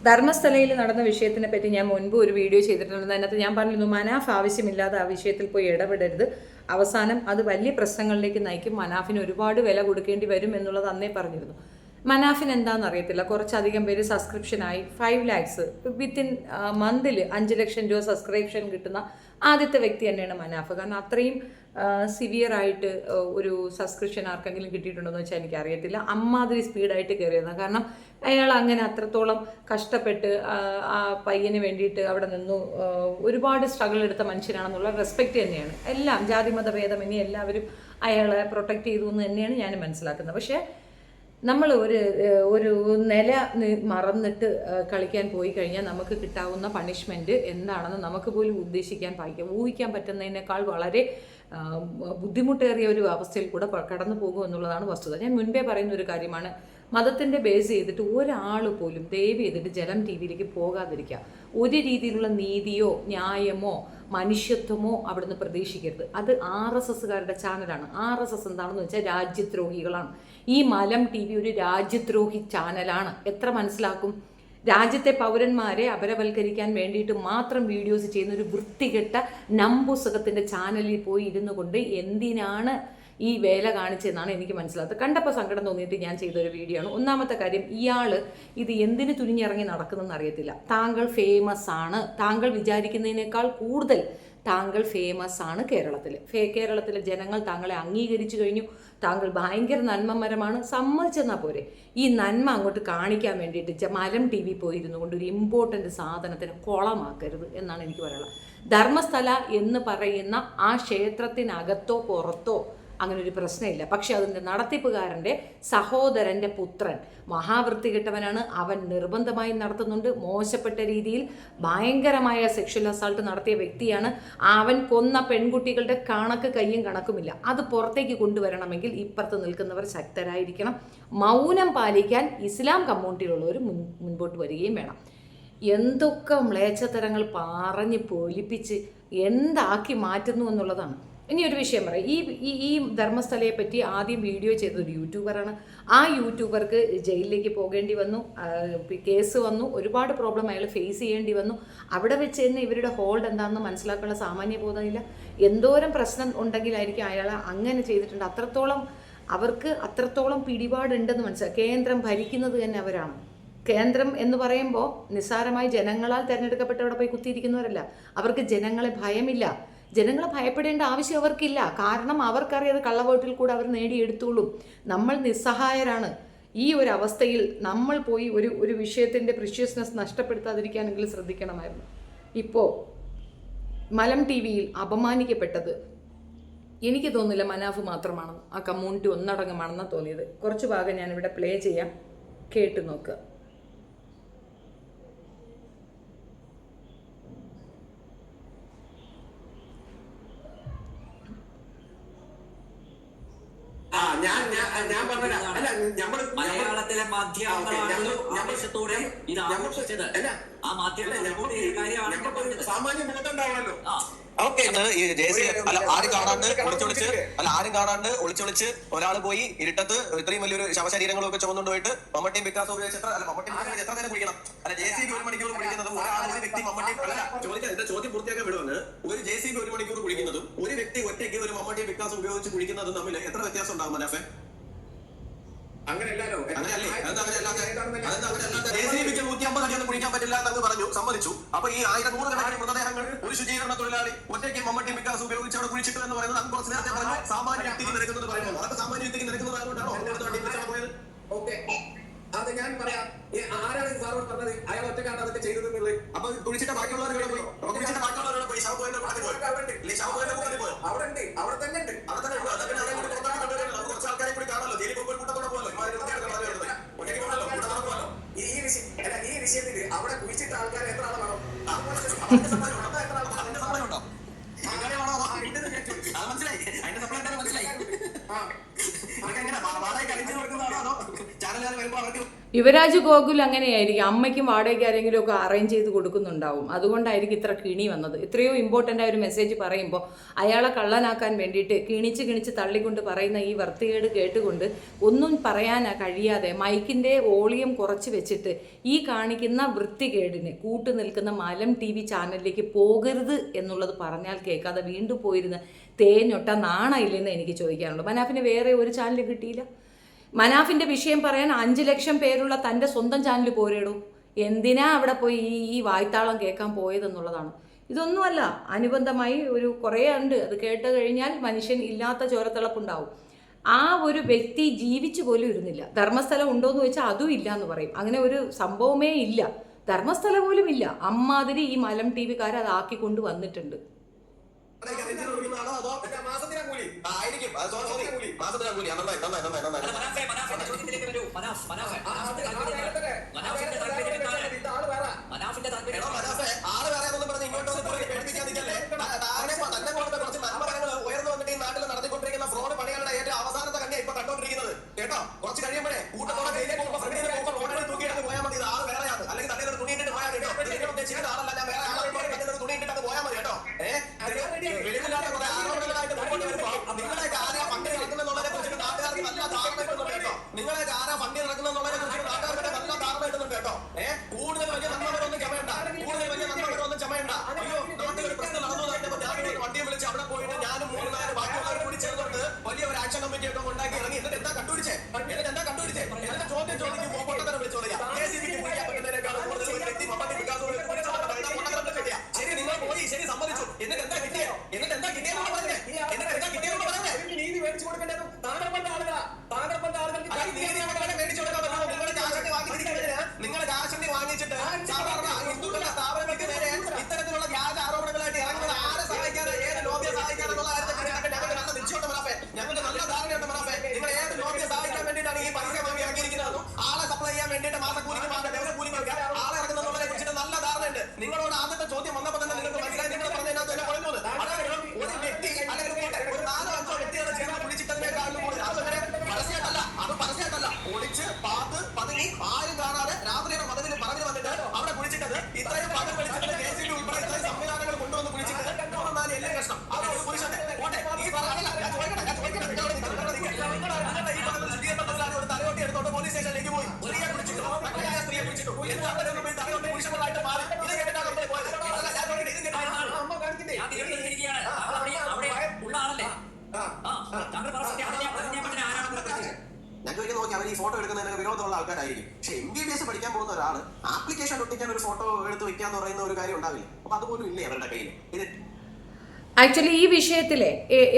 ധർമ്മസ്ഥലയിൽ നടന്ന വിഷയത്തിനെ പറ്റി ഞാൻ മുൻപ് ഒരു വീഡിയോ ചെയ്തിട്ടുണ്ട്. അതിനകത്ത് ഞാൻ പറഞ്ഞിരുന്നു മനാഫ് ആവശ്യമില്ലാതെ ആ വിഷയത്തിൽ പോയി ഇടപെടരുത്, അവസാനം അത് വലിയ പ്രശ്നങ്ങളിലേക്ക് നയിക്കും, മനാഫിന് ഒരുപാട് വില കൊടുക്കേണ്ടി വരും എന്നുള്ളത് അന്നേ പറഞ്ഞിരുന്നു. മനാഫിന് എന്താണെന്ന് അറിയത്തില്ല, കുറച്ചധികം പേര് സബ്സ്ക്രിപ്ഷനായി 5 lakhs വിത്തിൻ മന്തിൽ 5 ലക്ഷം രൂപ സബ്സ്ക്രിപ്ഷൻ കിട്ടുന്ന ആദ്യത്തെ വ്യക്തി തന്നെയാണ് മനാഫ്. കാരണം അത്രയും സിവിയറായിട്ട് ഒരു സബ്സ്ക്രിപ്ഷൻ ആർക്കെങ്കിലും കിട്ടിയിട്ടുണ്ടോ എന്ന് വെച്ചാൽ എനിക്ക് അറിയത്തില്ല. അമ്മാതിരി സ്പീഡായിട്ട് കയറിയതാണ്. കാരണം അയാൾ അങ്ങനെ അത്രത്തോളം കഷ്ടപ്പെട്ട് ആ പയ്യന് വേണ്ടിയിട്ട് അവിടെ നിന്നു ഒരുപാട് സ്ട്രഗിൾ എടുത്ത മനുഷ്യനാണെന്നുള്ള റെസ്പെക്റ്റ് തന്നെയാണ്. എല്ലാം ജാതിമത ഭേദമന്യേ എല്ലാവരും അയാളെ പ്രൊട്ടക്റ്റ് ചെയ്തു എന്ന് തന്നെയാണ് ഞാൻ മനസ്സിലാക്കുന്നത്. പക്ഷേ നമ്മൾ ഒരു നില മറന്നിട്ട് കളിക്കാൻ പോയി കഴിഞ്ഞാൽ നമുക്ക് കിട്ടാവുന്ന പണിഷ്മെൻറ്റ് എന്താണെന്ന് നമുക്ക് പോലും ഊഹിക്കാൻ പറ്റുന്നതിനേക്കാൾ വളരെ ബുദ്ധിമുട്ടേറിയ ഒരു അവസ്ഥയിൽ കൂടെ കടന്നു പോകും എന്നുള്ളതാണ് വസ്തുത. ഞാൻ മുൻപേ പറയുന്ന ഒരു കാര്യമാണ്, മതത്തിൻ്റെ ബേസ് ചെയ്തിട്ട് ഒരാൾ പോലും ദയവ് ചെയ്തിട്ട് ജലം ടി വിയിലേക്ക് പോകാതിരിക്കുക. ഒരു രീതിയിലുള്ള നീതിയോ ന്യായമോ മനുഷ്യത്വമോ അവിടുന്ന് പ്രതീക്ഷിക്കരുത്. അത് RSSകാരുടെ ചാനലാണ്. RSS എന്താണെന്ന് വെച്ചാൽ രാജ്യദ്രോഹികളാണ്. ഈ മലം ടി വി ഒരു രാജ്യദ്രോഹി ചാനലാണ്. എത്ര മനസ്സിലാക്കും? രാജ്യത്തെ പൗരന്മാരെ അപരവൽക്കരിക്കാൻ വേണ്ടിയിട്ട് മാത്രം വീഡിയോസ് ചെയ്യുന്ന ഒരു വൃത്തികെട്ട നമ്പുസകത്തിൻ്റെ ചാനലിൽ പോയി ഇരുന്നു കൊണ്ട് എന്തിനാണ് ഈ വേല കാണിച്ചതെന്നാണ് എനിക്ക് മനസ്സിലാത്തത്. കണ്ടപ്പോൾ സങ്കടം തോന്നിയിട്ട് ഞാൻ ചെയ്തൊരു വീഡിയോ ആണ്. ഒന്നാമത്തെ കാര്യം, ഇയാൾ ഇത് എന്തിന് തുനിഞ്ഞിറങ്ങി നടക്കുന്നതെന്ന് അറിയത്തില്ല. താങ്കൾ ഫേമസ് ആണ്, താങ്കൾ വിചാരിക്കുന്നതിനേക്കാൾ കൂടുതൽ താങ്കൾ ഫേമസ് ആണ് കേരളത്തിലെ ജനങ്ങൾ താങ്കളെ അംഗീകരിച്ചു കഴിഞ്ഞു. താങ്കൾ ഭയങ്കര നന്മമരമാണ്, സമ്മതിച്ചെന്നാൽ പോരെ. ഈ നന്മ അങ്ങോട്ട് കാണിക്കാൻ വേണ്ടിയിട്ട് മലം ടി വി പോയിരുന്നു കൊണ്ട് ഒരു ഇമ്പോർട്ടൻ്റ് സാധനത്തിന് കുളമാക്കരുത് എന്നാണ് എനിക്ക് പറയാനുള്ളത്. ധർമ്മസ്ഥല എന്ന് പറയുന്ന ആ ക്ഷേത്രത്തിനകത്തോ പുറത്തോ അങ്ങനെ ഒരു പ്രശ്നമില്ല. പക്ഷെ അതിൻ്റെ നടത്തിപ്പുകാരൻ്റെ സഹോദരൻ്റെ പുത്രൻ മഹാവൃത്തികെട്ടവനാണ്. അവൻ നിർബന്ധമായി നടത്തുന്നുണ്ട്. മോശപ്പെട്ട രീതിയിൽ ഭയങ്കരമായ സെക്ഷൽ അസാൾട്ട് നടത്തിയ വ്യക്തിയാണ്. അവൻ കൊന്ന പെൺകുട്ടികളുടെ കണക്ക് കയ്യും കണക്കുമില്ല. അത് പുറത്തേക്ക് കൊണ്ടുവരണമെങ്കിൽ ഇപ്പുറത്ത് നിൽക്കുന്നവർ ശക്തരായിരിക്കണം. മൗനം പാലിക്കാൻ ഇസ്ലാം കമ്മ്യൂണിറ്റിയിലുള്ളവർ മുൻപോട്ട് വരികയും വേണം. എന്തൊക്കെ മ്ലേച്ഛതരങ്ങൾ പറഞ്ഞ് പൊലിപ്പിച്ച് എന്താക്കി മാറ്റുന്നു എന്നുള്ളതാണ്. ഇനി ഒരു വിഷയം പറയാം. ഈ ധർമ്മസ്ഥലയെ പറ്റി ആദ്യം വീഡിയോ ചെയ്തൊരു യൂട്യൂബറാണ്. ആ യൂട്യൂബർക്ക് ജയിലിലേക്ക് പോകേണ്ടി വന്നു, കേസ് വന്നു, ഒരുപാട് പ്രോബ്ലം അയാൾ ഫേസ് ചെയ്യേണ്ടി വന്നു. അവിടെ വെച്ച് തന്നെ ഇവരുടെ ഹോൾഡ് എന്താണെന്ന് മനസ്സിലാക്കാനുള്ള സാമാന്യ ബോധമില്ല. എന്തോരം പ്രശ്നം ഉണ്ടെങ്കിലായിരിക്കും അയാൾ അങ്ങനെ ചെയ്തിട്ടുണ്ട്. അവർക്ക് അത്രത്തോളം പിടിപാടുണ്ടെന്ന് മനസ്സിലാക്കുക. കേന്ദ്രം ഭരിക്കുന്നത് തന്നെ അവരാണ്. കേന്ദ്രം എന്ന് പറയുമ്പോൾ നിസ്സാരമായി ജനങ്ങളാൽ തിരഞ്ഞെടുക്കപ്പെട്ടവിടെ പോയി കുത്തിയിരിക്കുന്നവരല്ല. അവർക്ക് ജനങ്ങളെ ഭയമില്ല. ജനങ്ങളെ ഭയപ്പെടേണ്ട ആവശ്യം അവർക്കില്ല. കാരണം അവർക്കറിയാതെ കള്ളവോട്ടിൽ കൂടെ അവർ നേടിയെടുത്തോളും. നമ്മൾ നിസ്സഹായരാണ്. ഈ ഒരു അവസ്ഥയിൽ നമ്മൾ പോയി ഒരു വിഷയത്തിൻ്റെ പ്രിഷ്യസ്നെസ് നഷ്ടപ്പെടുത്താതിരിക്കാനെങ്കിലും ശ്രദ്ധിക്കണമായിരുന്നു. ഇപ്പോൾ മലം ടി വിയിൽ അപമാനിക്കപ്പെട്ടത് എനിക്ക് തോന്നുന്നില്ല മനാഫ് മാത്രമാണ്, ആ കമ്മ്യൂണിറ്റി ഒന്നടങ്കമാണെന്നാണ് തോന്നിയത്. കുറച്ച് ഭാഗം ഞാനിവിടെ പ്ലേ ചെയ്യാം, കേട്ടു നോക്കുക. മലയാളത്തിലെ മാധ്യമങ്ങളോടെ ഇത് ആഘോഷിച്ചത് ആ മാധ്യമ സാമാന്യ ബോധമുണ്ടാവണല്ലോ. ആരും കാണാണ്ട് ഒളിച്ചൊളിച്ച് ഒരാൾ പോയി ഇരുട്ടത്ത് ഇത്രയും വലിയൊരു ശവശരീരങ്ങളൊക്കെ ചുമന്നുകൊണ്ട് പോയിട്ട് മമ്മട്ടിയും വികാസം ഉപയോഗിച്ചിട്ട് എത്ര നേരം കുടിക്കണം? JCB 1 മണിക്കൂർ കുടിക്കുന്നതും ഒരു വ്യക്തി മമ്മട്ടിയും ചോദ്യം പൂർത്തിയാക്കാൻ വിടുവന്ന് ഒരു JCB 1 മണിക്കൂർ കുടിക്കുന്നതും ഒരു വ്യക്തി ഒറ്റയ്ക്ക് ഒരു മമ്മട്ടിയും വികാസം ഉപയോഗിച്ച് കുടിക്കുന്നതും തമ്മിൽ എത്ര വ്യത്യാസം ഉണ്ടാവും മനാഫെ? അങ്ങനെയല്ലോ. JCBക്ക് 150 അടിയൊന്നും കുടിക്കാൻ പറ്റില്ല എന്ന് പറഞ്ഞു, സമ്മതിച്ചു. അപ്പൊ ഈ 100 മൃതദേഹങ്ങൾ ഒരു ശുചീകരണ തൊഴിലാളി ഒറ്റയ്ക്ക് മമ്മട്ടിയും വികാസം ഉപയോഗിച്ച് അവിടെ കുഴിച്ചിട്ടു എന്ന് പറയുന്നത് അത് കുറച്ച് നേരത്തെ പറഞ്ഞു സാമാന്യ വ്യക്തിക്ക് നിരക്കുന്നത് പറയുന്നത്. അതൊക്കെ സാമാന്യ വ്യക്തിക്ക് നിരക്കുന്നതായതുകൊണ്ടാണോ പോയത്? ഓക്കെ, അത് ഞാൻ പറയാം. ആരാണ് സാറോട് പറഞ്ഞത് അയാൾ ഒറ്റക്കാണ് അതൊക്കെ ചെയ്തതെന്നുള്ളത്? അപ്പൊ കുഴിച്ചിട്ട ബാക്കിയുള്ളവരെ പോയി അവിടെ തന്നെ ഉണ്ട്. കുറച്ച് ആൾക്കാരെ കൂടി കാണാമല്ലോ. ജയിലിൽ പോകുമ്പോൾ കൂട്ടത്തോടെ പോകല്ലോ. ഈ വിഷയത്തിൽ അവിടെ കുഴിച്ചിട്ട ആൾക്കാർ എത്ര ആളെ വേണം? മനസ്സിലായി, അതിന്റെ സപ്ലൈ മനസ്സിലായി. ചാനലുകാർ വരുമ്പോൾ അവർക്ക് യുവരാജ് ഗോകുൽ അങ്ങനെയായിരിക്കും. അമ്മയ്ക്കും വാടകയ്ക്ക് ആരെങ്കിലും ഒക്കെ അറേഞ്ച് ചെയ്ത് കൊടുക്കുന്നുണ്ടാവും. അതുകൊണ്ടായിരിക്കും ഇത്ര കിണി വന്നത്. ഇത്രയോ ഇമ്പോർട്ടൻ്റ് ആയ ഒരു മെസ്സേജ് പറയുമ്പോൾ അയാളെ കള്ളനാക്കാൻ വേണ്ടിയിട്ട് കിണിച്ച് തള്ളിക്കൊണ്ട് പറയുന്ന ഈ വൃത്തികേട് കേട്ടുകൊണ്ട് ഒന്നും പറയാൻ കഴിയാതെ മൈക്കിൻ്റെ വോളിയം കുറച്ച് വെച്ചിട്ട് ഈ കാണിക്കുന്ന വൃത്തികേടിന് കൂട്ടു നിൽക്കുന്ന മലം TV ചാനലിലേക്ക് പോകരുത് എന്നുള്ളത് പറഞ്ഞാൽ കേൾക്കാതെ വീണ്ടും പോയിരുന്ന് തേഞ്ഞൊട്ട നാണയില്ലെന്ന് എനിക്ക് ചോദിക്കാനുള്ളൂ. മനാഫിന് വേറെ ഒരു ചാനൽ കിട്ടിയില്ല. മനാഫിൻ്റെ വിഷയം പറയാൻ 5 ലക്ഷം പേരുള്ള തൻ്റെ സ്വന്തം ചാനൽ പോരേടൂ. എന്തിനാ അവിടെ പോയി ഈ വായ്ത്താളം കേൾക്കാൻ പോയതെന്നുള്ളതാണ്. ഇതൊന്നുമല്ല, അനുബന്ധമായി ഒരു കുറേ ഉണ്ട്. അത് കേട്ട് കഴിഞ്ഞാൽ മനുഷ്യൻ ഇല്ലാത്ത ചോരത്തിളപ്പുണ്ടാവും. ആ ഒരു വ്യക്തി ജീവിച്ചു പോലും ഇരുന്നില്ല. ധർമ്മസ്ഥലം ഉണ്ടോയെന്ന് ചോദിച്ചാൽ അതും ഇല്ല എന്ന് പറയും. അങ്ങനെ ഒരു സംഭവമേ ഇല്ല, ധർമ്മസ്ഥലം പോലും ഇല്ല. അമ്മാതിരി ഈ മലം TV-കാർ അതാക്കിക്കൊണ്ട് വന്നിട്ടുണ്ട്. കേട്ടോ, കുറച്ച് കഴിയുമ്പോഴേ കൂട്ടത്തോടെ ജയിലിലേക്ക് പോകുമ്പോൾ ഫ്രണ്ടിൽ പോകുമ്പോൾ റോഡിൽ തൂക്കിയിട്ട് പോയാൽ മതി. ഇത് ആള് വേറെയാണ്. അല്ലെങ്കിൽ തലയിൽ തുണിയിട്ടിട്ട് പോയാൽ കേട്ടോ, ഉദ്ദേശിക്കുന്ന ആളല്ല, ഞാൻ വേറെ ആളെ തുണിയിട്ടിട്ട് പോയാൽ മതി കേട്ടോ. വെളിവില്ലാതെ കുറെ ആരോപണങ്ങളായിട്ട് മുമ്പോട്ട് വരുമ്പോൾ നിങ്ങളെയൊക്കെ ആരാ ഫണ്ട് നടക്കുന്നുള്ളതിനെ കുറിച്ച് നാട്ടുകാർക്ക് നല്ല ധാരണ കിട്ടുന്നുണ്ട് കേട്ടോ. നിങ്ങളെയൊക്കെ ആരാ ഫണ്ട് നടക്കുന്നുള്ളതിനെ കുറിച്ച് നാട്ടുകാർക്ക് നല്ല ധാരണ കിട്ടുന്നുണ്ട് കേട്ടോ. കൂടുതൽ വലിയ നന്മവരൊന്നും ചമയണ്ട, കൂടുതൽ വലിയ നന്മവരൊന്നും ചമയണ്ട. അയ്യോ, നാട്ടിൽ ഒരു പ്രശ്നം നടന്നു കഴിഞ്ഞപ്പോൾ ഞാൻ വണ്ടിയെ വിളിച്ച് അവിടെ പോയിട്ട് ഞാനും 3-4 ബാക്കിയുള്ളവർ കൂടി ചേർന്നുകൊണ്ട് വലിയ ഒരു ആക്ഷൻ കമ്മിറ്റി ഒക്കെ ഉണ്ടാക്കി ഇറങ്ങി. എന്നിട്ട് എന്താ കണ്ടുപിടിച്ചേ? എന്നിട്ട് ചോദ്യം ചോദിക്കും, പൊട്ടത്തരം വിളിച്ചു പറയാം. KCBക്ക് പിടിക്കാൻ പറ്റുന്നതിനേക്കാൾ കൂടുതൽ ഒരു വ്യക്തി മമ്മട്ടി വികാസം ശരി, നിങ്ങൾ പോയി, ശരി, സമ്മതിച്ചു. എന്നിട്ട് എന്താ കിട്ടിയോ? എന്നിട്ട് എന്താ കിട്ടിയെന്ന് പറഞ്ഞേ? നീതി മേടിച്ചു കൊടുക്കേണ്ടതും താങ്കളുടെ ആളുകൾക്ക് മേടിച്ചു കൊടുക്കാൻ പറ്റുമോ? നിങ്ങളുടെ കാശണ്ടി വാങ്ങിച്ചിട്ട് സാധാരണ ഹിന്ദുക്കളുടെ സ്ഥാപനങ്ങൾക്ക് നേരെ ഇത്തരത്തിലുള്ള വ്യാജ ആരോപണങ്ങളായിട്ട് ഇറങ്ങുന്നത് ആരെ സഹായിക്കാതെ, ഏത് ലോബിയെ സഹായിക്കാനെന്നുള്ള കാര്യത്തെ ഞങ്ങൾക്ക് നല്ല നിശ്ചയമുണ്ട് മനാഫെ. ഞങ്ങൾക്ക് നല്ല ധാരണയുണ്ട് മനാഫെ. നിങ്ങൾ ഏത് ലോബിയെ സഹായിക്കാൻ വേണ്ടിയിട്ടാണ് ഈ പരസ്യം വാങ്ങി ഇറങ്ങിയിരിക്കുന്നത്? ആളെ സപ്ലൈ ചെയ്യാൻ വേണ്ടിയിട്ട് മാസക്കൂലിക്ക് ആളെ ഇറങ്ങുന്നതിനെ കുറിച്ചിട്ട് നല്ല ധാരണയുണ്ട്. നിങ്ങളോട് ആദ്യത്തെ ചോദ്യം വന്നപ്പോൾ തന്നെ നിങ്ങൾക്ക് മനസ്സിലായി. നിങ്ങൾ പറഞ്ഞതിനകത്ത് തന്നെ പറയുന്നത് ഒരു വ്യക്തി അല്ലെങ്കിൽ ഒരു 4-5 വ്യക്തികളെ ചേർന്ന് പിടിച്ചിട്ടതിനേക്കാളും കൂടുതൽ അതങ്ങനെ പരസ്യമായിട്ടല്ല, ഒളിച്ച് പാത്ത് പതുങ്ങി ആരും കാണാതെ രാത്രിയുടെ മതവിൽ പറഞ്ഞു വന്നിട്ട് അവിടെ കുളിച്ചിട്ടത് ഇത്രയും പകൽ വിളിച്ചിട്ട് KCB ഉൾപ്പെടെ ഇത്രയും സംവിധാനങ്ങൾ കൊണ്ടുവന്ന് കുളിച്ചിട്ട് 3-4 എല്ലാം കഷ്ടം. അത് ഒരു പുരുഷന്റെ പോട്ടെ. ഈ പറഞ്ഞല്ല, ഞാൻ ചോദിക്കട്ടെ ഈ പറഞ്ഞ ശുദ്ധീകരണത്തിലാണ് ഒരു തലയോട്ടി എടുത്തോണ്ട് പോലീസ് സ്റ്റേഷനിലേക്ക് പോയി. സ്ത്രീയെ കുളിച്ചിട്ടു, മറ്റേ സ്ത്രീയെ കുളിച്ചിട്ടു, എല്ലാവരും പോയി തലയോട്ടി പുരുഷന്മാരായിട്ട് മാറി. ഇത് കേട്ടിട്ടാണ് നമ്മൾ പോയത്. ഞാൻ ചോദിക്കട്ടെ, ഇത് കേട്ടാണ് അമ്മ കാണിക്കുന്നേ. ഞാൻ ചോദിക്കുന്നത് നോക്കി, അവർ ഈ ഫോട്ടോ എടുക്കുന്നതിന് വിരോധമുള്ള ആൾക്കാരായിരിക്കും. പക്ഷെ MBBS പഠിക്കാൻ പോകുന്ന ഒരാൾ ആപ്ലിക്കേഷൻ ഒട്ടിക്കാൻ ഒരു ഫോട്ടോ എടുത്ത് വെക്കാന്ന് പറയുന്ന ഒരു കാര്യം ഉണ്ടാവില്ല. അപ്പൊ അതുപോലും ഇല്ലേ അവരുടെ കയ്യിൽ? ഇത് ആക്ച്വലി ഈ വിഷയത്തിലെ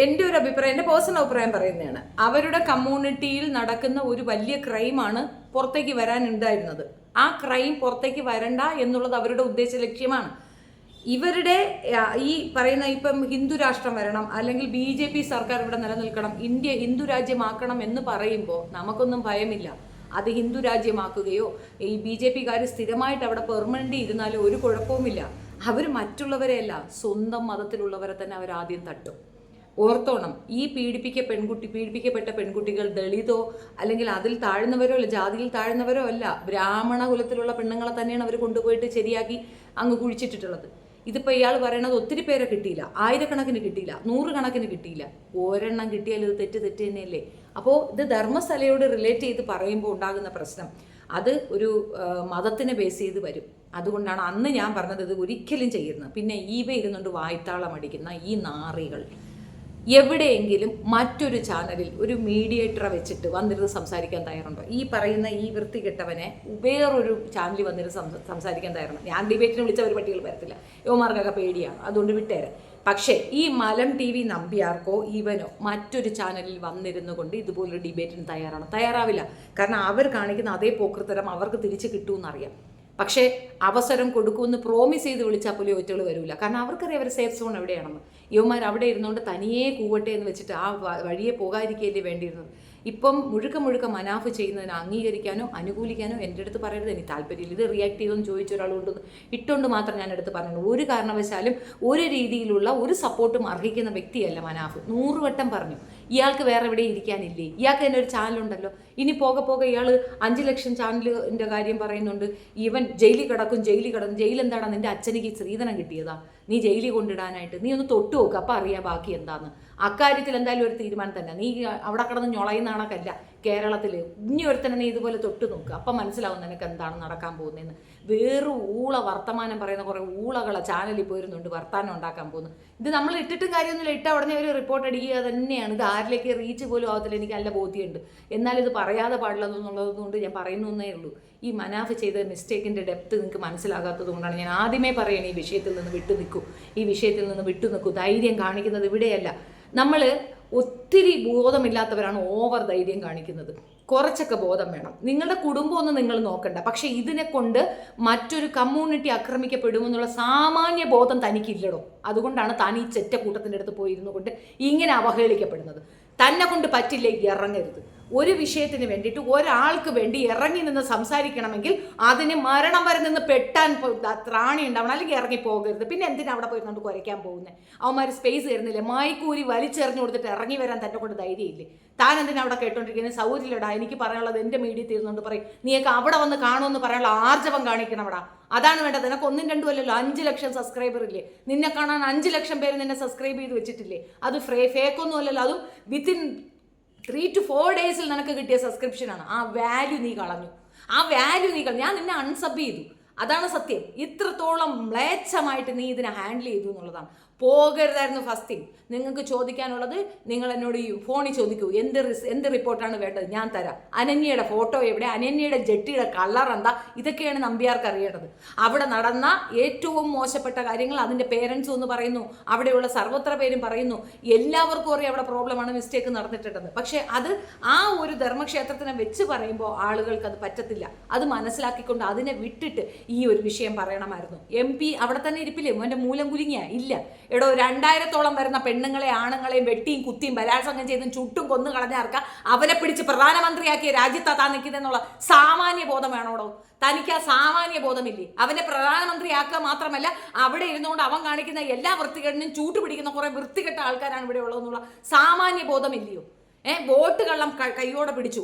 എൻ്റെ ഒരു അഭിപ്രായം, എൻ്റെ പേഴ്സണൽ അഭിപ്രായം പറയുന്നതാണ്. അവരുടെ കമ്മ്യൂണിറ്റിയിൽ നടക്കുന്ന ഒരു വലിയ ക്രൈമാണ് പുറത്തേക്ക് വരാനുണ്ടായിരുന്നത്. ആ ക്രൈം പുറത്തേക്ക് വരണ്ട എന്നുള്ളത് അവരുടെ ഉദ്ദേശ ലക്ഷ്യമാണ്. ഇവരുടെ ഈ പറയുന്ന ഇപ്പം ഹിന്ദു രാഷ്ട്രം വരണം, അല്ലെങ്കിൽ BJP സർക്കാർ ഇവിടെ നിലനിൽക്കണം, ഇന്ത്യ ഹിന്ദു രാജ്യമാക്കണം എന്ന് പറയുമ്പോൾ നമുക്കൊന്നും ഭയമില്ല. അത് ഹിന്ദു രാജ്യമാക്കുകയോ ഈ BJP-കാർ സ്ഥിരമായിട്ട് അവിടെ പെർമനൻ്റ് ഇരുന്നാലും ഒരു കുഴപ്പവുമില്ല. അവർ മറ്റുള്ളവരെയല്ല, സ്വന്തം മതത്തിലുള്ളവരെ തന്നെ അവരാദ്യം തട്ടും. ഓർത്തോണം, ഈ പീഡിപ്പിക്കപ്പെട്ട പെൺകുട്ടികൾ ദളിതോ അല്ലെങ്കിൽ അതിൽ താഴ്ന്നവരോ അല്ല, ജാതിയിൽ താഴ്ന്നവരോ അല്ല, ബ്രാഹ്മണ കുലത്തിലുള്ള പെണ്ണുങ്ങളെ തന്നെയാണ് അവർ കൊണ്ടുപോയിട്ട് ശരിയാക്കി അങ്ങ് കുഴിച്ചിട്ടിട്ടുള്ളത്. ഇതിപ്പോൾ ഇയാൾ പറയണത് ഒത്തിരി പേരെ കിട്ടിയില്ല, 1000 കണക്കിന് കിട്ടിയില്ല, 100 കണക്കിന് കിട്ടിയില്ല, ഒരെണ്ണം കിട്ടിയാൽ ഇത് തെറ്റ് തന്നെയല്ലേ? അപ്പോൾ ഇത് ധർമ്മസ്ഥലയോട് റിലേറ്റ് ചെയ്ത് പറയുമ്പോൾ ഉണ്ടാകുന്ന പ്രശ്നം അത് ഒരു മതത്തിനെ ബേസ് ചെയ്ത് വരും. അതുകൊണ്ടാണ് അന്ന് ഞാൻ പറഞ്ഞത് ഇത് ഒരിക്കലും ചെയ്യുന്നത്. പിന്നെ ഇരുന്നുകൊണ്ട് വായ്ത്താളം അടിക്കുന്ന ഈ നാറികൾ എവിടെയെങ്കിലും മറ്റൊരു ചാനലിൽ ഒരു മീഡിയേറ്ററെ വെച്ചിട്ട് വന്നിരുന്ന് സംസാരിക്കാൻ തയ്യാറുണ്ടോ? ഈ പറയുന്ന ഈ വൃത്തികെട്ടവനെ വേറൊരു ചാനലിൽ വന്നിരുന്ന് സംസാരിക്കാൻ തയ്യാറുണ്ടോ? ഞാൻ ഡിബേറ്റിന് വിളിച്ച ഒരു പട്ടികൾ വരത്തില്ല, യുവമാർക്കൊക്കെ പേടിയാണ്, അതുകൊണ്ട് വിട്ടേരെ. പക്ഷേ ഈ മലം TV നമ്പ്യാർക്കോ ഇവനോ മറ്റൊരു ചാനലിൽ വന്നിരുന്നു കൊണ്ട് ഇതുപോലൊരു ഡിബേറ്റിന് തയ്യാറാവില്ല. കാരണം അവർ കാണിക്കുന്ന അതേ പോക്കൃത്തരം അവർക്ക് തിരിച്ച് കിട്ടുമെന്നറിയാം. പക്ഷേ അവസരം കൊടുക്കുമെന്ന് പ്രോമിസ് ചെയ്ത് വിളിച്ചാൽ പോലും ഒറ്റകൾ വരില്ല. കാരണം അവർക്കറിയാം അവർ സേഫ് സോൺ എവിടെയാണെന്ന്. യുവമാർ അവിടെ ഇരുന്നുകൊണ്ട് തനിയെ കൂവട്ടെ എന്ന് വെച്ചിട്ട് ആ വഴിയെ പോകാതിരിക്കുകയല്ലേ വേണ്ടിയിരുന്നത്. ഇപ്പം മുഴുക്ക മനാഫ് ചെയ്യുന്നതിന് അംഗീകരിക്കാനോ അനുകൂലിക്കാനോ എൻ്റെ അടുത്ത് പറയരുത്, എനിക്ക് താല്പര്യമില്ല. ഇത് റിയാക്ട് ചെയ്തെന്ന് ചോദിച്ച ഒരാളുകൊണ്ട് ഇട്ടുകൊണ്ട് മാത്രം ഞാൻ എടുത്ത് പറഞ്ഞു. ഒരു കാരണവശാലും ഒരു രീതിയിലുള്ള ഒരു സപ്പോർട്ടും അർഹിക്കുന്ന വ്യക്തിയല്ല മനാഫ്. 100 വട്ടം പറഞ്ഞു. ഇയാൾക്ക് വേറെ എവിടെ ഇരിക്കാനില്ലേ? ഇയാൾക്ക് തന്നെ ഒരു ചാനലുണ്ടല്ലോ. ഇനി പോകെ പോകെ ഇയാൾ 5 ലക്ഷം ചാനലിൻ്റെ കാര്യം പറയുന്നുണ്ട്. ഇവൻ ജയിലിൽ കിടക്കും. ജയിൽ എന്താടാ? നിന്റെ അച്ഛനിക്ക് സ്ത്രീധനം കിട്ടിയതാ നീ ജയിലിൽ കൊണ്ടിടാനായിട്ട്? നീ ഒന്ന് തൊട്ട് നോക്ക്, അപ്പം അറിയാം ബാക്കി എന്താന്ന്. അക്കാര്യത്തിൽ എന്തായാലും ഒരു തീരുമാനം തന്നെ. നീ അവിടെ കിടന്ന് ഞൊളയുന്ന കണക്കല്ല കേരളത്തിൽ. ഇനി ഒരുത്തന്നെ നീ ഇതുപോലെ തൊട്ട് നോക്കുക, അപ്പം മനസ്സിലാവും നിനക്ക് എന്താണ് നടക്കാൻ പോകുന്നതെന്ന്. വേറൊരു വർത്തമാനം പറയുന്ന കുറേ ഊളകളെ ചാനലിൽ പോയിരുന്നുണ്ട് വർത്തമാനം ഉണ്ടാക്കാൻ പോകുന്നു. ഇത് നമ്മൾ ഇട്ടിട്ടും കാര്യമൊന്നുമില്ല. ഇട്ട ഉടനെ ഒരു റിപ്പോർട്ട് അടിക്കുക തന്നെയാണ്. ഇത് ആരിലേക്ക് റീച്ച് പോലും ആവത്തില്ല. എനിക്ക് നല്ല ബോധ്യമുണ്ട്. എന്നാൽ ഇത് പറയാതെ പാടില്ലെന്നുള്ളതുകൊണ്ട് ഞാൻ പറയുന്നേ ഉള്ളൂ. ഈ മനാഫ് ചെയ്ത മിസ്റ്റേക്കിൻ്റെ ഡെപ്ത് നിങ്ങൾക്ക് മനസ്സിലാകാത്തത് കൊണ്ടാണ് ഞാൻ ആദ്യമേ പറയണേ ഈ വിഷയത്തിൽ നിന്ന് വിട്ടു നിൽക്കൂ. ധൈര്യം കാണിക്കുന്നത് ഇവിടെയല്ല. നമ്മൾ ഒത്തിരി ബോധമില്ലാത്തവരാണ് ഓവർ ധൈര്യം കാണിക്കുന്നത്. കുറച്ചൊക്കെ ബോധം വേണം. നിങ്ങളുടെ കുടുംബമൊന്നും നിങ്ങൾ നോക്കണ്ട. പക്ഷെ ഇതിനെ കൊണ്ട് മറ്റൊരു കമ്മ്യൂണിറ്റി ആക്രമിക്കപ്പെടുമെന്നുള്ള സാമാന്യ ബോധം തനിക്കില്ലടോ. അതുകൊണ്ടാണ് താൻ ഈ ചെറ്റക്കൂട്ടത്തിൻ്റെ അടുത്ത് പോയിരുന്നു കൊണ്ട് ഇങ്ങനെ അവഹേളിക്കപ്പെടുന്നത്. തന്നെ കൊണ്ട് പറ്റില്ല, ഇറങ്ങരുത്. ഒരു വിഷയത്തിന് വേണ്ടിയിട്ട് ഒരാൾക്ക് വേണ്ടി ഇറങ്ങി നിന്ന് സംസാരിക്കണമെങ്കിൽ അതിന് മരണം വരെ നിന്ന് പെട്ടാൻ ത്രാണി ഉണ്ടാവണം, അല്ലെങ്കിൽ ഇറങ്ങി പോകരുത്. പിന്നെ എന്തിനാ അവിടെ പോയിരുന്നോണ്ട് കുരയ്ക്കാൻ പോകുന്നത്? അവന്മാർ സ്പേസ് തരുന്നില്ലേ? മായിക്കൂരി വലിച്ചെറിഞ്ഞു കൊടുത്തിട്ട് ഇറങ്ങി വരാൻ തന്നെ കൊണ്ട് ധൈര്യമില്ലേ? താൻ എന്തിനാ അവിടെ കേട്ടോണ്ടിരിക്കുന്നത്? സൗകര്യമില്ലടാ. എനിക്ക് പറയാനുള്ളത് എൻ്റെ മീഡിയ തീർന്നുകൊണ്ട് പറയും. നീയൊക്കെ അവിടെ വന്ന് കാണുമെന്ന് പറയാനുള്ള ആർജവം കാണിക്കണം അവിടെ. അതാണ് വേണ്ടത്. നിനക്ക് 1, 2 അല്ലല്ലോ, 5 ലക്ഷം സബ്സ്ക്രൈബർ ഇല്ലേ? നിന്നെ കാണാൻ 5 ലക്ഷം പേര് നിന്നെ സബ്സ്ക്രൈബ് ചെയ്ത് വെച്ചിട്ടില്ലേ? അത് ഫേക്കൊന്നും അല്ലല്ലോ. അതും വിത്തിൻ 3 to 4 ഡേയ്സിൽ നിനക്ക് കിട്ടിയ സബ്സ്ക്രിപ്ഷനാണ്. ആ വാല്യൂ നീ കളഞ്ഞു. ഞാൻ നിന്നെ അൺസബ് ചെയ്തു. അതാണ് സത്യം. ഇത്രത്തോളം മ്ലേച്ഛമായിട്ട് നീ ഇതിനെ ഹാൻഡിൽ ചെയ്തു എന്നുള്ളതാണ്. പോകരുതായിരുന്നു ഫസ്റ്റ് തിങ്. നിങ്ങൾക്ക് ചോദിക്കാനുള്ളത് നിങ്ങൾ എന്നോട് ഈ ഫോണിൽ ചോദിക്കൂ. എന്ത് റിപ്പോർട്ടാണ് വേണ്ടത്? ഞാൻ തരാം. അനന്യയുടെ ഫോട്ടോ എവിടെ? അനന്യയുടെ ജെട്ടിയുടെ കളർ എന്താ? ഇതൊക്കെയാണ് നമ്പ്യാർക്ക് അറിയേണ്ടത്. അവിടെ നടന്ന ഏറ്റവും മോശപ്പെട്ട കാര്യങ്ങൾ അതിൻ്റെ പേരൻസും എന്ന് പറയുന്നു, അവിടെയുള്ള സർവത്ര പേരും പറയുന്നു. എല്ലാവർക്കും അറിയാം അവിടെ പ്രോബ്ലമാണ്, മിസ്റ്റേക്ക് നടന്നിട്ടുണ്ടെന്ന്. പക്ഷേ അത് ആ ഒരു ധർമ്മക്ഷേത്രത്തിനെ വെച്ച് പറയുമ്പോൾ ആളുകൾക്ക് അത് പറ്റത്തില്ല. അത് മനസ്സിലാക്കിക്കൊണ്ട് അതിനെ വിട്ടിട്ട് ഈ ഒരു വിഷയം പറയണമായിരുന്നു. MP അവിടെ തന്നെ ഇരിപ്പില്ലേ? അവൻ്റെ മൂലം കുലുങ്ങിയ ഇല്ല. എടോ 2000-ഓളം വരുന്ന പെണ്ണുങ്ങളെ ആണുങ്ങളെയും വെട്ടിയും കുത്തിയും ബലാത്സംഗം ചെയ്തും ചുട്ടും കൊന്നു കളഞ്ഞാർക്ക അവനെ പിടിച്ച് പ്രധാനമന്ത്രിയാക്കിയ രാജ്യത്താ താൻ നിൽക്കുന്നതെന്നുള്ള സാമാന്യ ബോധം വേണോടോ? തനിക്ക് ആ സാമാന്യ ബോധമില്ലേ? അവനെ പ്രധാനമന്ത്രിയാക്കുക മാത്രമല്ല അവിടെ ഇരുന്നുകൊണ്ട് അവൻ കാണിക്കുന്ന എല്ലാ വൃത്തികേടിനും ചൂട്ടുപിടിക്കുന്ന കുറെ വൃത്തികെട്ട ആൾക്കാരാണ് ഇവിടെ ഉള്ളതെന്നുള്ള സാമാന്യ ബോധമില്ലയോ? വോട്ട് കള്ളം കൈയോടെ പിടിച്ചു.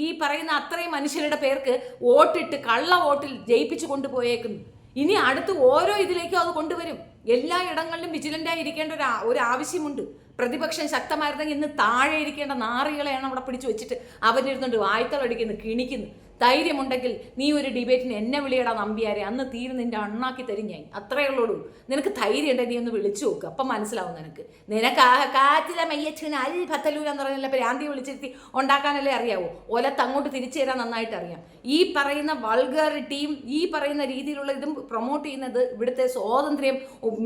ഈ പറയുന്ന അത്രയും മനുഷ്യരുടെ പേർക്ക് വോട്ടിട്ട് കള്ള വോട്ടിൽ ജയിപ്പിച്ചു കൊണ്ടുപോയേക്കുന്നു. ഇനി അടുത്ത് ഓരോ ഇതിലേക്കും അത് കൊണ്ടുവരും. എല്ലാ ഇടങ്ങളിലും വിജിലൻ്റായി ഇരിക്കേണ്ട ഒരു ആവശ്യമുണ്ട്. പ്രതിപക്ഷം ശക്തമായിരുന്നെങ്കിൽ ഇന്ന് താഴെ ഇരിക്കേണ്ട നാറികളെയാണ് അവിടെ പിടിച്ചു വെച്ചിട്ട് അവനിരുന്നുണ്ട് വായ്ത്തളടിക്കുന്നു, കിണിക്കുന്നു. ധൈര്യമുണ്ടെങ്കിൽ നീ ഒരു ഡിബേറ്റിന് എന്നെ വിളിയടാ നമ്പ്യാരെ, അന്ന് തീരെ നിന്റെ അണ്ണാക്കി തരും ഞാൻ. അത്രയേ ഉള്ളൂ. നിനക്ക് ധൈര്യം ഉണ്ടെങ്കിൽ നീ ഒന്ന് വിളിച്ചു നോക്കുക, അപ്പം മനസ്സിലാവും നിനക്ക് കാറ്റിലെ മയ്യച്ഛന് അൽ ഭത്തലൂര എന്ന് പറയുന്നില്ല ഭ്രാന്തി വിളിച്ചിരുത്തി ഉണ്ടാക്കാനല്ലേ അറിയാവോ? ഒലത്ത് അങ്ങോട്ട് തിരിച്ചു തരാൻ നന്നായിട്ട് അറിയാം. ഈ പറയുന്ന വൾഗാരിറ്റിയും ഈ പറയുന്ന രീതിയിലുള്ള ഇതും പ്രൊമോട്ട് ചെയ്യുന്നത് ഇവിടുത്തെ സ്വാതന്ത്ര്യം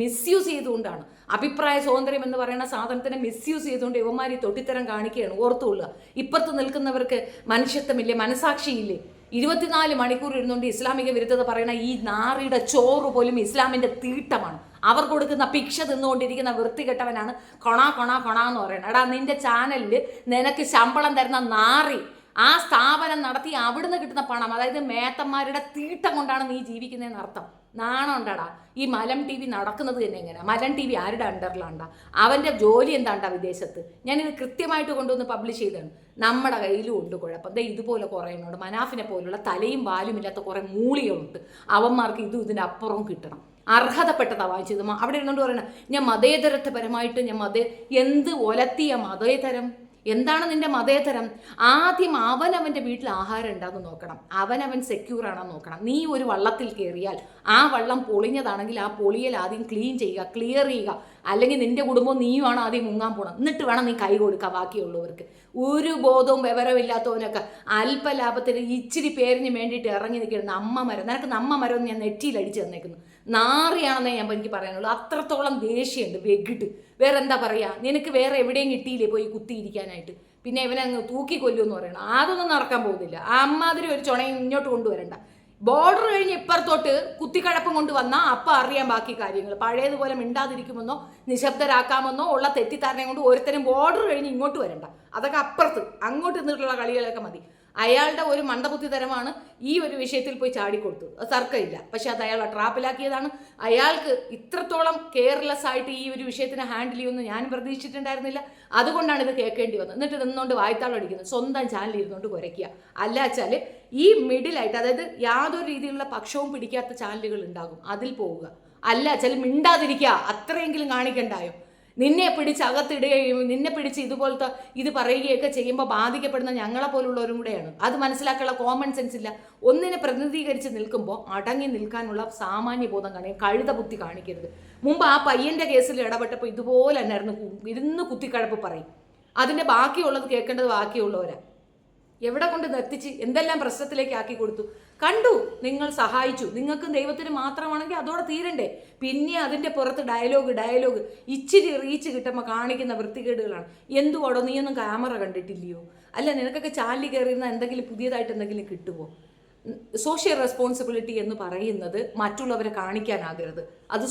മിസ്യൂസ് ചെയ്തുകൊണ്ടാണ്. അഭിപ്രായ സ്വാതന്ത്ര്യം എന്ന് പറയുന്ന സാധനത്തിനെ മിസ്യൂസ് ചെയ്തുകൊണ്ട് ഇവന്മാർ തൊട്ടിത്തരം കാണിക്കുകയാണ്. ഓർത്തുകൊള്ളുക. ഇപ്പുറത്ത് നിൽക്കുന്നവർക്ക് മനുഷ്യത്വമില്ലേ, മനസാക്ഷിയില്ലേ? 24 മണിക്കൂർ ഇരുന്നുകൊണ്ട് ഇസ്ലാമിക വിരുദ്ധത പറയുന്ന ഈ നാറിയുടെ ചോറ് പോലും ഇസ്ലാമിൻ്റെ തീട്ടമാണ്. അവർ കൊടുക്കുന്ന ഭിക്ഷ തിന്നുകൊണ്ടിരിക്കുന്ന വൃത്തികെട്ടവനാണ് കൊണ എന്ന് പറയുന്നത്. എടാ, നിന്റെ ചാനലിൽ നിനക്ക് ശമ്പളം തരുന്ന നാറി ആ സ്ഥാപനം നടത്തി അവിടുന്ന് കിട്ടുന്ന പണം, അതായത് മേത്തന്മാരുടെ തീട്ടം കൊണ്ടാണ് നീ ജീവിക്കുന്നതെന്ന് അർത്ഥം. നാണം ഉണ്ടാടാ. ഈ മലം TV നടക്കുന്നത് തന്നെ എങ്ങനെയാണ്? മലം TV ആരുടെ അണ്ടറിലാണ്ടാ? അവൻ്റെ ജോലി എന്താണ്ടാ വിദേശത്ത്? ഞാനിത് കൃത്യമായിട്ട് കൊണ്ടുവന്ന് പബ്ലിഷ് ചെയ്തതാണ്. നമ്മുടെ കയ്യിലും ഉണ്ട് കുഴപ്പം. ദേ ഇതുപോലെ കുറേ എണ്ണമുണ്ട്. മനാഫിനെ പോലുള്ള തലയും വാലും ഇല്ലാത്ത കുറേ മൂളികളുണ്ട്. അവന്മാർക്ക് ഇതിൻ്റെ അപ്പുറവും കിട്ടണം. അർഹതപ്പെട്ടതാ വാങ്ങിച്ചത്. അവിടെ ഇരുന്നുകൊണ്ട് പറയണ ഞാൻ മതേതരത്വപരമായിട്ട് എന്ത് ഒലത്തിയ മതേതരം? എന്താണ് നിന്റെ മതേതരം? ആദ്യം അവനവൻ്റെ വീട്ടിൽ ആഹാരം ഉണ്ടാകുന്ന നോക്കണം. അവനവൻ സെക്യൂർ ആണെന്ന് നോക്കണം. നീ ഒരു വള്ളത്തിൽ കയറിയാൽ ആ വള്ളം പൊളിഞ്ഞതാണെങ്കിൽ ആ പൊളിയൽ ആദ്യം ക്ലിയർ ചെയ്യുക. അല്ലെങ്കിൽ നിന്റെ കുടുംബവും നീയുമാണ് ആദ്യം മുങ്ങാൻ പോകണം. എന്നിട്ട് വേണം നീ കൈ കൊടുക്കുക ബാക്കിയുള്ളവർക്ക്. ഒരു ബോധവും വിവരവും ഇല്ലാത്തവനൊക്കെ അല്പലാഭത്തിന് ഇച്ചിരി പേരിന് വേണ്ടിയിട്ട് ഇറങ്ങി നിൽക്കുന്ന അമ്മമരം. നിനക്ക് നമ്മമരം ഞാൻ നെറ്റിയിൽ അടിച്ചു തന്നേക്കുന്നു. നാറിയാണെന്നേ എനിക്ക് പറയാനുള്ളൂ. അത്രത്തോളം ദേഷ്യമുണ്ട്. വെകിട്ട് വേറെ എന്താ പറയുക? നിനക്ക് വേറെ എവിടെയും കിട്ടിയില്ലേ പോയി കുത്തിയിരിക്കാനായിട്ട്? പിന്നെ ഇവനെ അങ്ങ് തൂക്കിക്കൊല്ലുമെന്ന് പറയണം. അതൊന്നും നടക്കാൻ പോകുന്നില്ല. അമ്മാതിരി ഒരു ചുണയും ഇങ്ങോട്ട് കൊണ്ടുവരണ്ട. ബോർഡർ കഴിഞ്ഞ് ഇപ്പുറത്തോട്ട് കുത്തിക്കഴപ്പം കൊണ്ട് വന്നാൽ അപ്പം അറിയാൻ ബാക്കി കാര്യങ്ങൾ. പഴയതുപോലെ മിണ്ടാതിരിക്കുമെന്നോ നിശബ്ദരാക്കാമെന്നോ ഉള്ള തെറ്റിദ്ധാരണ കൊണ്ട് ഒരുത്തരും ബോർഡർ കഴിഞ്ഞ് ഇങ്ങോട്ട് വരണ്ട. അതൊക്കെ അപ്പുറത്ത് അങ്ങോട്ട് നിന്നിട്ടുള്ള കളികളൊക്കെ മതി. അയാളുടെ ഒരു മണ്ടബുദ്ധി തരമാണ് ഈ ഒരു വിഷയത്തിൽ പോയി ചാടിക്കൊടുത്തത്. അത് തർക്കമില്ല. പക്ഷെ അത് അയാളെ ട്രാപ്പിലാക്കിയതാണ്. അയാൾക്ക് ഇത്രത്തോളം കെയർലെസ് ആയിട്ട് ഈ ഒരു വിഷയത്തിനെ ഹാൻഡിൽ ചെയ്യുമെന്ന് ഞാൻ പ്രതീക്ഷിച്ചിട്ടുണ്ടായിരുന്നില്ല. അതുകൊണ്ടാണ് ഇത് കേൾക്കേണ്ടി വന്നത്. എന്നിട്ട് നിന്നുകൊണ്ട് വായ്ത്താളടിക്കുന്നത്, സ്വന്തം ചാനലിൽ ഇരുന്നുകൊണ്ട് കുരയ്ക്കുക. അല്ല വെച്ചാൽ ഈ മിഡിലായിട്ട്, അതായത് യാതൊരു രീതിയിലുള്ള പക്ഷവും പിടിക്കാത്ത ചാനലുകൾ ഉണ്ടാകും, അതിൽ പോവുക. അല്ല വെച്ചാൽ മിണ്ടാതിരിക്കുക, അത്രയെങ്കിലും കാണിക്കണ്ടായോ? നിന്നെ പിടിച്ച് അകത്തിടുകയും നിന്നെ പിടിച്ച് ഇതുപോലത്തെ ഇത് പറയുകയൊക്കെ ചെയ്യുമ്പോൾ ബാധിക്കപ്പെടുന്ന ഞങ്ങളെ പോലുള്ളവരും കൂടെയാണ്. അത് മനസ്സിലാക്കാനുള്ള കോമൺ സെൻസ് ഇല്ല. ഒന്നിനെ പ്രതിനിധീകരിച്ച് നിൽക്കുമ്പോൾ അടങ്ങി നിൽക്കാനുള്ള സാമാന്യ ബോധം കാണിക്കുക, കഴുത ബുദ്ധി കാണിക്കരുത്. മുമ്പ് ആ പയ്യൻ്റെ കേസിൽ ഇടപെട്ടപ്പോൾ ഇതുപോലെ തന്നെയായിരുന്നു, ഇരുന്ന് കുത്തിക്കഴപ്പ് പറയും. അതിൻ്റെ ബാക്കിയുള്ളത് കേൾക്കേണ്ടത് ബാക്കിയുള്ളവരാ. എവിടെ കൊണ്ട് നിർത്തിച്ച് എന്തെല്ലാം പ്രശ്നത്തിലേക്ക് ആക്കി കൊടുത്തു കണ്ടു. നിങ്ങൾ സഹായിച്ചു. നിങ്ങൾക്കും ദൈവത്തിന് മാത്രമാണെങ്കിൽ അതോടെ തീരണ്ടേ? പിന്നെ അതിൻ്റെ പുറത്ത് ഡയലോഗ് ഇച്ചിരി റീച്ച് കിട്ടുമ്പോൾ കാണിക്കുന്ന വൃത്തികേടുകളാണ്. എന്തുവാടോ നീയൊന്നും ക്യാമറ കണ്ടിട്ടില്ലയോ? അല്ല നിനക്കൊക്കെ ചാനലിൽ കയറിയിരുന്ന എന്തെങ്കിലും പുതിയതായിട്ട് എന്തെങ്കിലും കിട്ടുമോ? സോഷ്യൽ റെസ്പോൺസിബിലിറ്റി എന്ന് പറയുന്നത് മറ്റുള്ളവരെ കാണിക്കാനാകരുത്. അത്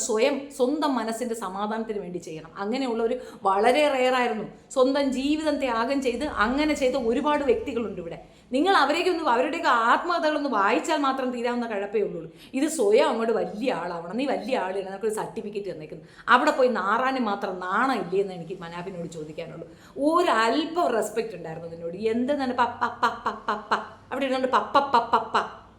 സ്വന്തം മനസ്സിൻ്റെ സമാധാനത്തിന് വേണ്ടി ചെയ്യണം. അങ്ങനെയുള്ളവർ വളരെ റെയറായിരുന്നു. സ്വന്തം ജീവിതം ത്യാഗം ചെയ്ത് അങ്ങനെ ചെയ്ത ഒരുപാട് വ്യക്തികളുണ്ട് ഇവിടെ. നിങ്ങൾ അവരുടെയൊക്കെ ആത്മകഥകളൊന്ന് വായിച്ചാൽ മാത്രം തീരാവുന്ന കഴപ്പേ ഉള്ളൂ. ഇത് സ്വയം അങ്ങോട്ട് വലിയ ആളാവണം, നീ വലിയ ആളാണ്, നിനക്കൊരു സർട്ടിഫിക്കറ്റ് തന്നേക്കുന്നു, അവിടെ പോയി നാറാനും മാത്രം നാണം ഇല്ലേ എന്ന് എനിക്ക് മനാഫിനോട് ചോദിക്കാനുള്ളൂ. ഒരല്പം റെസ്പെക്റ്റ് ഉണ്ടായിരുന്നു നിന്നോട്. എന്തെന്നാണ് പപ്പ അവിടെ ഇരുന്നുകൊണ്ട് പപ്പ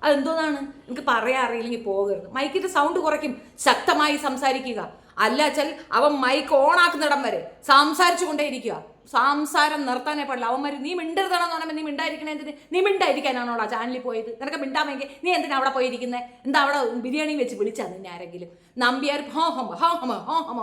അതെന്തോന്നാണ്? എനിക്ക് പറയാൻ അറിയില്ലെങ്കിൽ പോകരുത്. മൈക്കിൻ്റെ സൗണ്ട് കുറയ്ക്കും, ശക്തമായി സംസാരിക്കുക. അല്ല വെച്ചാൽ അവൻ മൈക്ക് ഓണാക്കുന്നിടം വരെ സംസാരിച്ചു കൊണ്ടേയിരിക്കുക. സംസാരം നിർത്താനേ പാടില്ല. അവന്മാർ നീ മിണ്ടരുതാണെന്ന് പറയുമ്പോൾ നീ മിണ്ടായിരിക്കണേ എന്തിന്? നീ മിണ്ടായിരിക്കാനാണോടാ ചാനലിൽ പോയത്? നിനക്ക് മിണ്ടാമെങ്കിൽ നീ എന്തിനാ അവിടെ പോയിരിക്കുന്നത്? എന്താ അവിടെ ബിരിയാണി വെച്ച് വിളിച്ചാ നിന്നെ ആരെങ്കിലും? നമ്പ്യാർ ഹോ ഹമ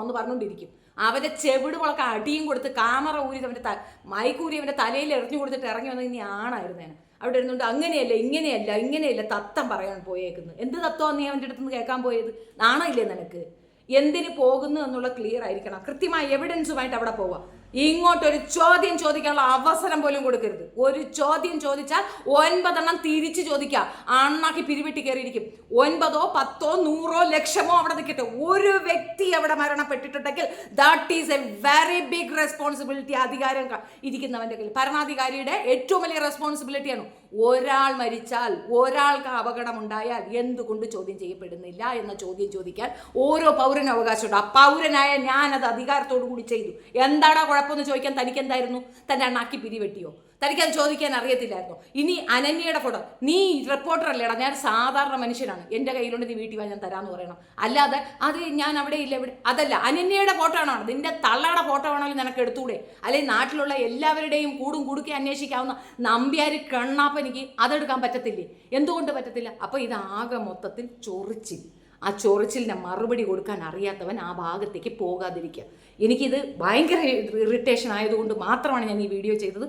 എന്ന് പറഞ്ഞുകൊണ്ടിരിക്കും. അവൻ്റെ ചെവിടുകളൊക്കെ അടിയും കൊടുത്ത് ക്യാമറ ഊരി അവൻ്റെ മൈക്ക് ഊരി അവൻ്റെ തലയിൽ എറിഞ്ഞു കൊടുത്തിട്ട് ഇറങ്ങി വന്നെങ്കിൽ നീ ആണായിരുന്നേനെ. അവിടെ ഇരുന്നുകൊണ്ട് അങ്ങനെയല്ല ഇങ്ങനെയല്ല തത്തം പറയാൻ പോയേക്കുന്നത്. എന്ത് തത്വമാണ് നീ അവൻ്റെ അടുത്തുനിന്ന് കേൾക്കാൻ പോയത്? നാണമില്ലേ നിനക്ക്? എന്തിന് പോകുന്നു എന്നുള്ള ക്ലിയർ ആയിരിക്കണം. കൃത്യമായ എവിഡൻസുമായിട്ട് അവിടെ പോവുക. ഇങ്ങോട്ടൊരു ചോദ്യം ചോദിക്കാനുള്ള അവസരം പോലും കൊടുക്കരുത്. ഒരു ചോദ്യം ചോദിച്ചാൽ 9 തിരിച്ച് ചോദിക്കുക. അണ്ണാക്കി പിരിവിട്ടി കയറിയിരിക്കും. 9, 10, 100, ലക്ഷമോ അവിടെ നിൽക്കട്ടെ. ഒരു വ്യക്തി അവിടെ മരണപ്പെട്ടിട്ടുണ്ടെങ്കിൽ that is a very big responsibility. അധികാരം ഇരിക്കുന്നവൻ്റെ കയ്യിൽ ഭരണാധികാരിയുടെ ഏറ്റവും വലിയ റെസ്പോൺസിബിലിറ്റിയാണ്. ഒരാൾ മരിച്ചാൽ, ഒരാൾക്ക് അപകടമുണ്ടായാൽ എന്തുകൊണ്ട് ചോദ്യം ചെയ്യപ്പെടുന്നില്ല എന്ന ചോദ്യം ചോദിക്കാൻ ഓരോ പൗരനും അവകാശമുണ്ട്. ആ പൗരനായ ഞാനത് അധികാരത്തോടു കൂടി ചെയ്തു. എന്താടാ കുഴപ്പമെന്ന് ചോദിക്കാൻ തനിക്ക് എന്തായിരുന്നു? തൻ്റെ അണ്ണാക്കി പിരിവെട്ടിയോ? തനിക്കത് ചോദിക്കാൻ അറിയത്തില്ലായിരുന്നോ? ഇനി അനന്യയുടെ ഫോട്ടോ, നീ റിപ്പോർട്ടർ അല്ലേടാ, ഞാൻ സാധാരണ മനുഷ്യനാണ്, എൻ്റെ കയ്യിലുണ്ട്, നീ വീട്ടിൽ വാ ഞാൻ തരാമെന്ന് പറയണം. അല്ലാതെ അത് ഞാൻ അവിടെ ഇല്ല ഇവിടെ അതല്ല. അനന്യയുടെ ഫോട്ടോ ആണോ? നിന്റെ തള്ളയുടെ ഫോട്ടോ ആണെങ്കിലും നിനക്ക് എടുത്തൂടെ? അല്ലെങ്കിൽ നാട്ടിലുള്ള എല്ലാവരുടെയും കൂടുക്കി അന്വേഷിക്കാവുന്ന നമ്പ്യാർ കണ്ണാപ്പനിക്ക് അതെടുക്കാൻ പറ്റത്തില്ലേ? എന്തുകൊണ്ട് പറ്റത്തില്ല? അപ്പോൾ ഇതാകെ മൊത്തത്തിൽ ചൊറിച്ചിൽ. ആ ചൊറിച്ചിലിന് മറുപടി കൊടുക്കാൻ അറിയാത്തവൻ ആ ഭാഗത്തേക്ക് പോകാതിരിക്കുക. എനിക്കിത് ഭയങ്കര ഇറിറ്റേഷൻ ആയതുകൊണ്ട് മാത്രമാണ് ഞാൻ ഈ വീഡിയോ ചെയ്തത്.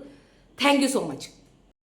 Thank you so much.